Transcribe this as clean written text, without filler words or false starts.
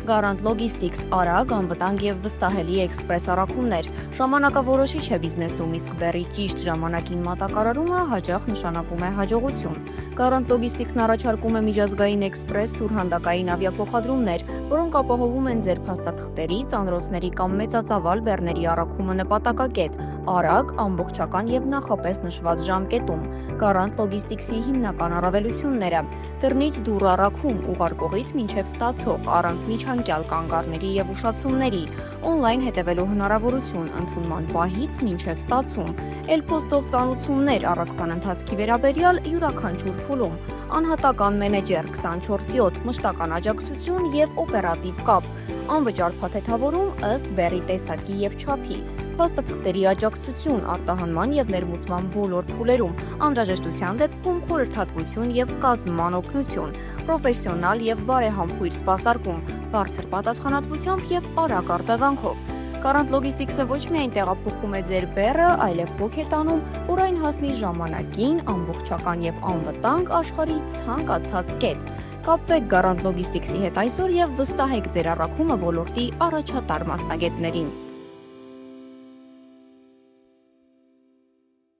Garanт Logistics արագ, անվտանգ եւ վստահելի էքսպրես առաքումներ։ Ժամանակավորոշիչ է բիզնեսում, իսկ բեռի ճիշտ ժամանակին մատակարարումը հաճախ նշանակում է հաջողություն։ Garant Logistics-ն առաջարկում է միջազգային էքսպրես սուրհանդակային ավիափոխադրումներ, որոնք ապահովում են ձեր փաստաթղթերի, ծանրոցների կամ մեծածավալ բեռների առաքումը նպատակակետ, արագ, ամբողջական եւ նախապես նշված ժամկետում։ Garant Logistics-ի հիմնական առավելությունները՝ դռնից դուռ առաքում, ուղարկողից մինչև ստացող, առանց միջանկյալ կանգառների եւ ուշացումների, օնլայն հետևելու հնարավորություն, ընդունման պահից մինչև ստացում, էլ-փոստով ծանուցումներ առաքման ընթացքի վերաբերյալ յուրաքանչյուր փուլում, անհատական մենեջեր 24/7, մշտական աջակցություն եւ օպերատիվ կապ, անվճար փաթեթավորում ըստ բեռի տեսակի եւ չափի, փաստաթղթերի աջակցություն արտահանման եւ ներմուծման բոլոր փուլերում, անհրաժեշտության դեպքում խորհրդատվություն եւ կազմման օգնություն, պրոֆեսիոնալ եւ բարեհամբույր սպասարկում, բարձր պատասխանատվությամբ եւ արագ արձագանքով։ Garant Logistics-ը ոչ միայն տեղափոխում է ձեր բեռը, այլև հոգ է տանում, որ այն հասնի ժամանակին, ամբողջական եւ անվտանգ աշխարհի ցանկացած կետ։ Կապվեք Garant Logistics-ի հետ այսօր եւ վստահեք ձեր առաքումը ոլորտի առաջատար մասնագետներին։